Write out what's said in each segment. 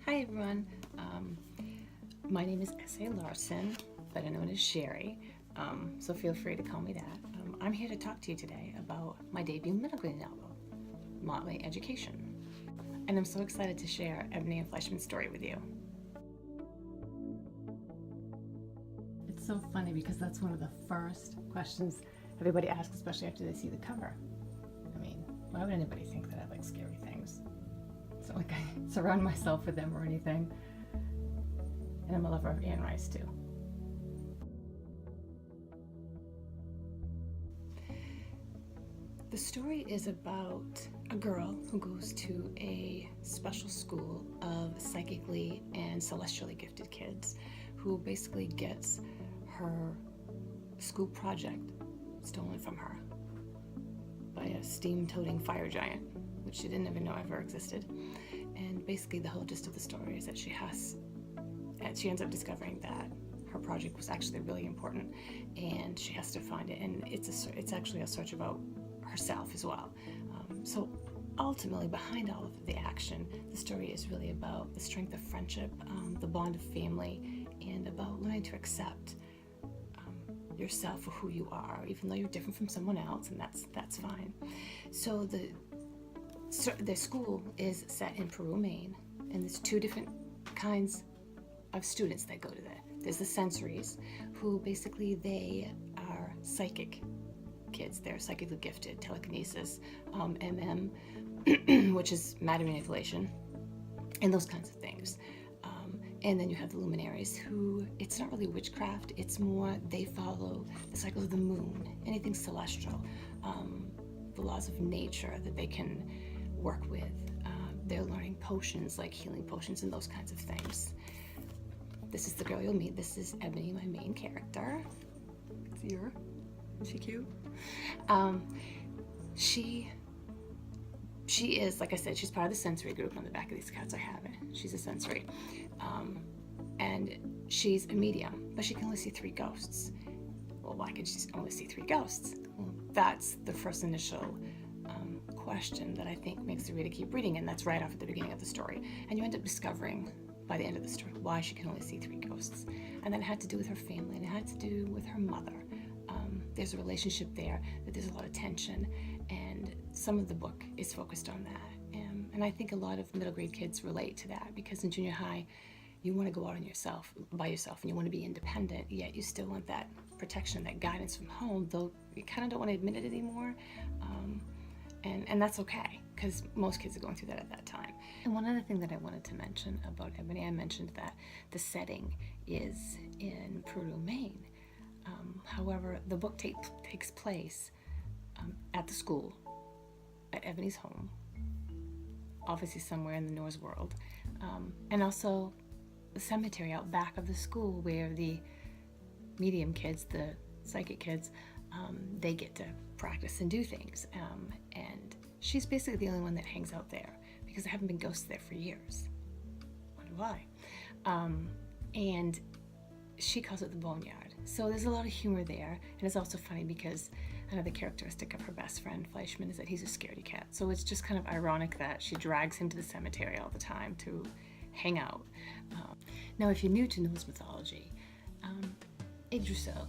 Hi everyone, my name is S A Larsen, better known as Sherry, so feel free to call me that. I'm here to talk to you today about my debut middle grade novel, Motley Education, and I'm so excited to share Ebony and Fleishman's story with you. It's so funny because that's one of the first questions everybody asks, especially after they see the cover. I mean, why would anybody think that I like scary things? It's not like I surround myself with them or anything. And I'm a lover of Anne Rice too. The story is about a girl who goes to a special school of psychically and celestially gifted kids who basically gets her school project stolen from her by a steam-toting fire giant, which she didn't even know ever existed. And basically the whole gist of the story is that she ends up discovering that her project was actually really important and she has to find it, and it's actually a search about herself as well. So ultimately behind all of the action, the story is really about the strength of friendship, the bond of family, and about learning to accept yourself for who you are, even though you're different from someone else, and that's fine. So the school is set in Peru, Maine, and there's two different kinds of students that go to that. There's the sensories, who basically they are psychic kids. They're psychically gifted, telekinesis, which is matter manipulation, and those kinds of things. And then you have the luminaries, who it's not really witchcraft, it's more they follow the cycles of the moon, anything celestial, the laws of nature that they can work with. They're learning potions, like healing potions and those kinds of things. This is the girl you'll meet. This is Ebony, my main character. Is she cute? She is, like I said, she's part of the sensory group. On the back of these cards I have it. She's a sensory. And she's a medium, but she can only see 3 ghosts. Well, why can she only see 3 ghosts? Well, that's the first initial question that I think makes the reader keep reading, and that's right off at the beginning of the story. And you end up discovering by the end of the story why she can only see 3 ghosts. And that had to do with her family, and it had to do with her mother. There's a relationship there that there's a lot of tension, and some of the book is focused on that. And I think a lot of middle grade kids relate to that, because in junior high, you want to go out by yourself, and you want to be independent, yet you still want that protection, that guidance from home, though you kind of don't want to admit it anymore. And that's okay, because most kids are going through that at that time. And one other thing that I wanted to mention about Ebony, I mentioned that the setting is in Peru, Maine. However, the book takes place at the school, at Ebony's home, obviously somewhere in the Norse world, and also the cemetery out back of the school where the medium kids, the psychic kids, they get to practice and do things. And she's basically the only one that hangs out there, because there haven't been ghosts there for years. Wonder why. And she calls it the boneyard. So there's a lot of humor there, and it's also funny because another characteristic of her best friend Fleischman is that he's a scaredy cat. So it's just kind of ironic that she drags him to the cemetery all the time to hang out. Now, if you're new to Norse mythology, Yggdrasil,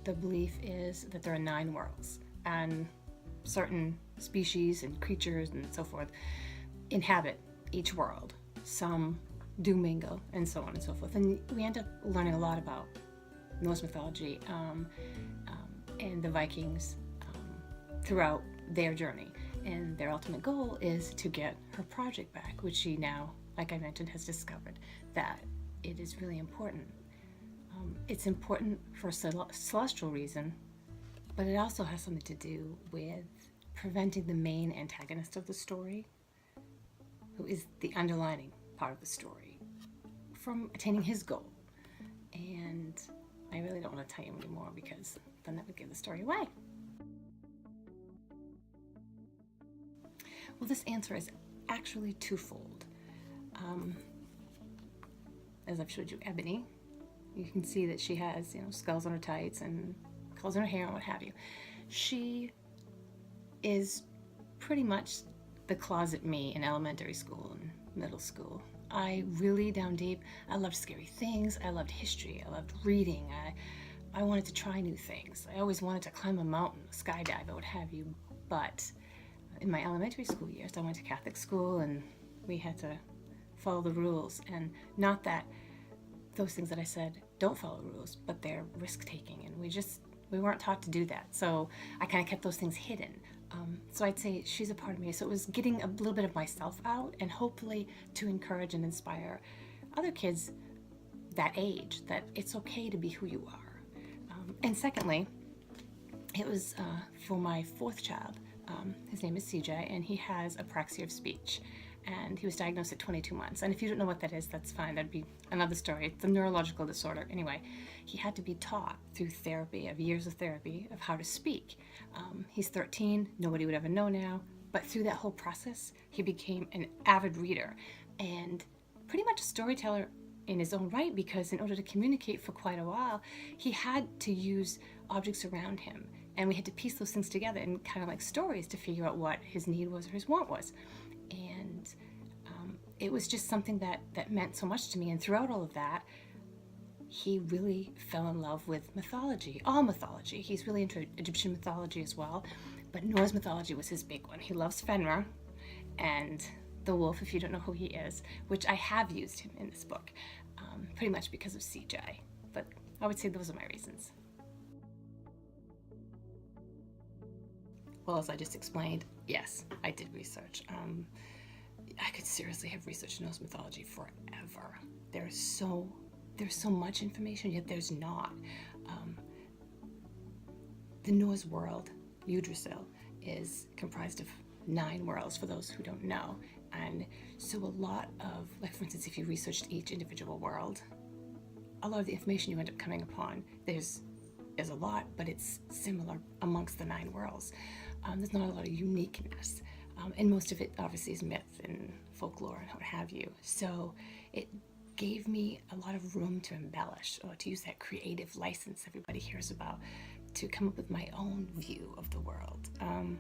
the belief is that there are 9 worlds, and certain species and creatures and so forth inhabit each world. Some do mingle, and so on and so forth. And we end up learning a lot about Norse mythology and the Vikings throughout their journey. And their ultimate goal is to get her project back, which she now, like I mentioned, has discovered that it is really important. It's important for a celestial reason, but it also has something to do with preventing the main antagonist of the story, who is the underlining part of the story, from attaining his goal. And I really don't want to tell you anymore, because then that would give the story away. Well, this answer is actually twofold. As I've showed you Ebony, you can see that she has, skulls on her tights and curls in her hair and what have you. She is pretty much the closet me in elementary school and middle school. I really, down deep, I loved scary things. I loved history. I loved reading. I wanted to try new things. I always wanted to climb a mountain, skydive, or what have you. But in my elementary school years, I went to Catholic school and we had to follow the rules. And not that those things that I said don't follow rules, but they're risk-taking, and we weren't taught to do that. So I kind of kept those things hidden. So I'd say she's a part of me. So it was getting a little bit of myself out, and hopefully to encourage and inspire other kids that age that it's okay to be who you are. And secondly, it was for my fourth child. His name is CJ, and he has apraxia of speech. And he was diagnosed at 22 months. And if you don't know what that is, that's fine. That'd be another story. It's a neurological disorder. Anyway, he had to be taught through therapy, of years of therapy, of how to speak. He's 13. Nobody would ever know now. But through that whole process, he became an avid reader and pretty much a storyteller in his own right, because in order to communicate for quite a while, he had to use objects around him. And we had to piece those things together in kind of like stories to figure out what his need was or his want was. And it was just something that meant so much to me. And throughout all of that, he really fell in love with mythology, all mythology. He's really into Egyptian mythology as well, but Norse mythology was his big one. He loves Fenrir and the wolf, if you don't know who he is, which I have used him in this book, pretty much because of CJ. But I would say those are my reasons. Well, as I just explained, yes, I did research. I could seriously have researched Norse mythology forever. There's so much information, yet there's not. The Norse world, Yggdrasil, is comprised of 9 worlds, for those who don't know. And so a lot of, like for instance, if you researched each individual world, a lot of the information you end up coming upon, there's a lot, but it's similar amongst the 9 worlds. There's not a lot of uniqueness. And most of it obviously is myth and folklore and what have you. So it gave me a lot of room to embellish, or to use that creative license everybody hears about, to come up with my own view of the world, and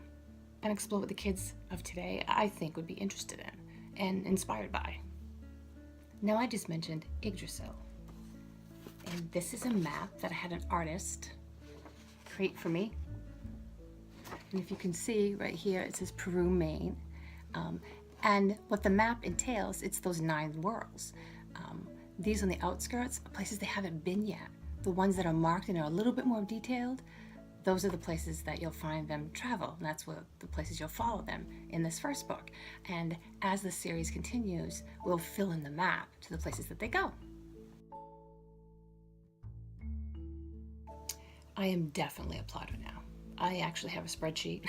explore what the kids of today, I think, would be interested in and inspired by. Now, I just mentioned Yggdrasil. And this is a map that I had an artist create for me. And if you can see right here, it says Peru, Maine. And what the map entails, it's those 9 worlds. These on the outskirts are places they haven't been yet. The ones that are marked and are a little bit more detailed, those are the places that you'll find them travel. And that's what the places you'll follow them in this first book. And as the series continues, we'll fill in the map to the places that they go. I am definitely a plotter now. I actually have a spreadsheet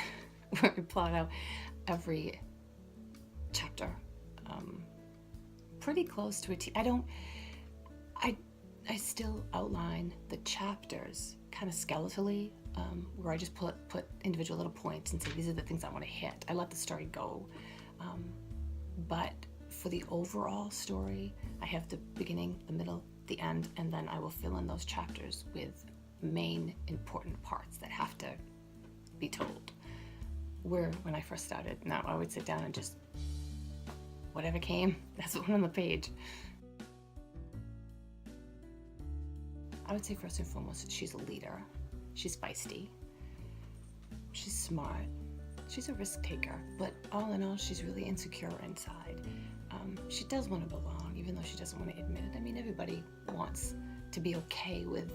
where I plot out every chapter, pretty close to a T. I still outline the chapters kind of skeletally, where I just put individual little points and say these are the things I want to hit. I let the story go, but for the overall story, I have the beginning, the middle, the end, and then I will fill in those chapters with main important parts that have to be told. Where when I first started, now I would sit down and just whatever came, that's what went on the page. I would say first and foremost, she's a leader. She's feisty. She's smart. She's a risk taker, but all in all, she's really insecure inside. She does want to belong, even though she doesn't want to admit it. I mean, everybody wants to be okay with,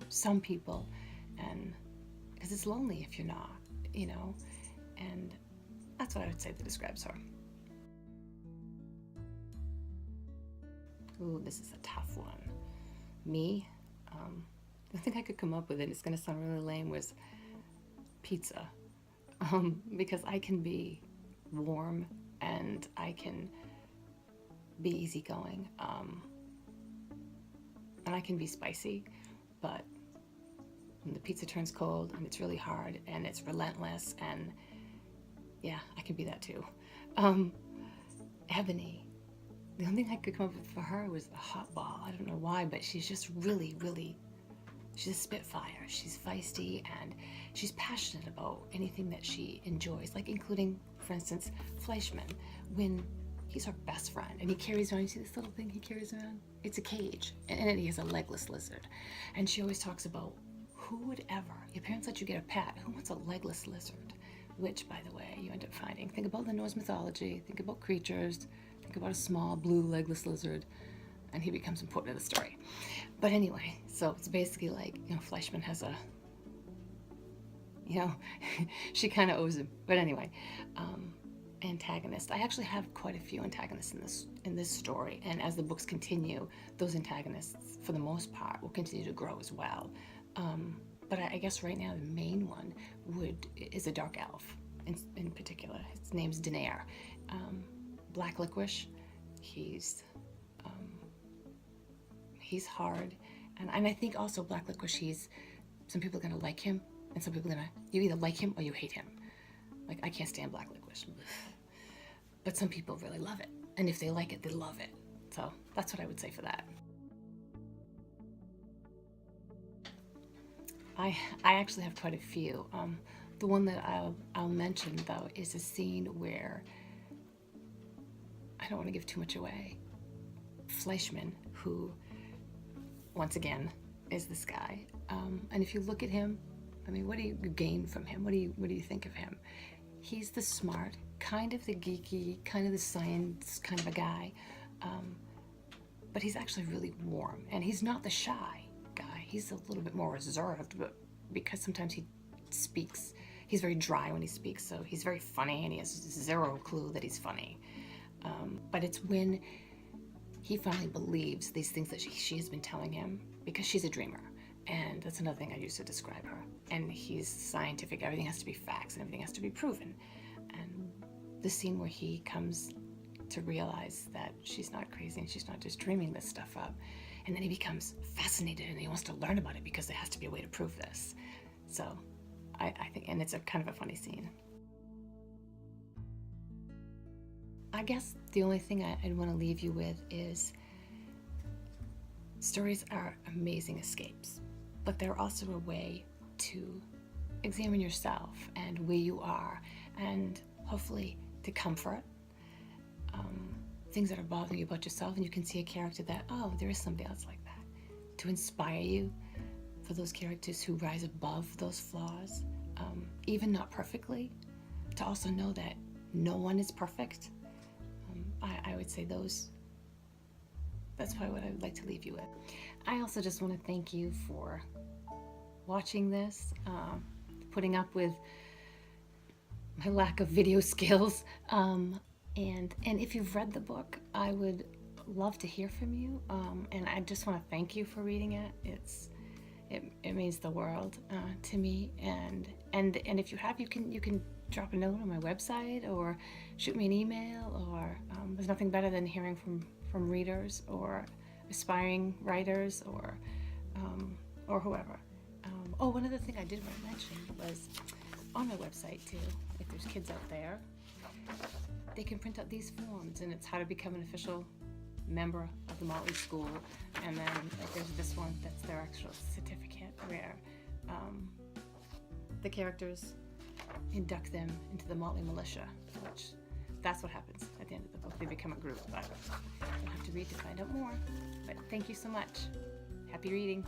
some people, and because it's lonely if you're not, and that's what I would say that describes her. Ooh, this is a tough one. Me, I think I could come up with it. It's going to sound really lame. Was pizza, because I can be warm and I can be easygoing, and I can be spicy, but when the pizza turns cold and it's really hard and it's relentless, and yeah, I can be that too. Ebony, the only thing I could come up with for her was a hot ball. I don't know why, but she's just really, she's a spitfire. She's feisty and she's passionate about anything that she enjoys, like including, for instance, Fleishman. When He's her best friend, and he carries around, you see this little thing he carries around? It's a cage, and in it he has a legless lizard. And she always talks about, who would ever, your parents let you get a pet, who wants a legless lizard? Which, by the way, you end up finding. Think about the Norse mythology, think about creatures, think about a small blue legless lizard, and he becomes important in the story. But anyway, so it's basically like, Fleishman has a, she kind of owes him. But anyway, antagonist. I actually have quite a few antagonists in this story, and as the books continue, those antagonists, for the most part, will continue to grow as well. But I guess right now the main one is a dark elf in particular. His name's Denair. Black licorice. He's hard, and I think also black licorice. Some people are gonna like him, and some people you either like him or you hate him. Like, I can't stand black licorice, but some people really love it, and if they like it, they love it. So that's what I would say for that. I actually have quite a few. The one that I'll mention though is a scene where, I don't want to give too much away, Fleishman, who once again is this guy, and if you look at him, I mean, what do you gain from him? What do you think of him? He's the smart, kind of the geeky, kind of the science kind of a guy, but he's actually really warm, and he's not the shy guy. He's a little bit more reserved, but because sometimes he speaks, he's very dry when he speaks, so he's very funny, and he has zero clue that he's funny. But it's when he finally believes these things that she has been telling him, because she's a dreamer. And that's another thing I use to describe her. And he's scientific. Everything has to be facts and everything has to be proven. And the scene where he comes to realize that she's not crazy and she's not just dreaming this stuff up. And then he becomes fascinated and he wants to learn about it because there has to be a way to prove this. So I think, and it's a kind of a funny scene. I guess the only thing I'd want to leave you with is stories are amazing escapes. But they're also a way to examine yourself and where you are, and hopefully to comfort things that are bothering you about yourself, and you can see a character that, oh, there is somebody else like that. To inspire you for those characters who rise above those flaws, even not perfectly, to also know that no one is perfect. I would say that's probably what I would like to leave you with. I also just want to thank you for watching this, putting up with my lack of video skills, and if you've read the book, I would love to hear from you, and I just want to thank you for reading it. It means the world to me, and if you have, you can drop a note on my website or shoot me an email, or there's nothing better than hearing from readers or aspiring writers or whoever. Oh, one other thing I did want to mention was on my website too, if there's kids out there, they can print out these forms, and it's how to become an official member of the Motley School. And then there's this one that's their actual certificate where the characters induct them into the Motley militia, which that's what happens at the end of the book. They become a group, but you'll have to read to find out more. But thank you so much. Happy reading.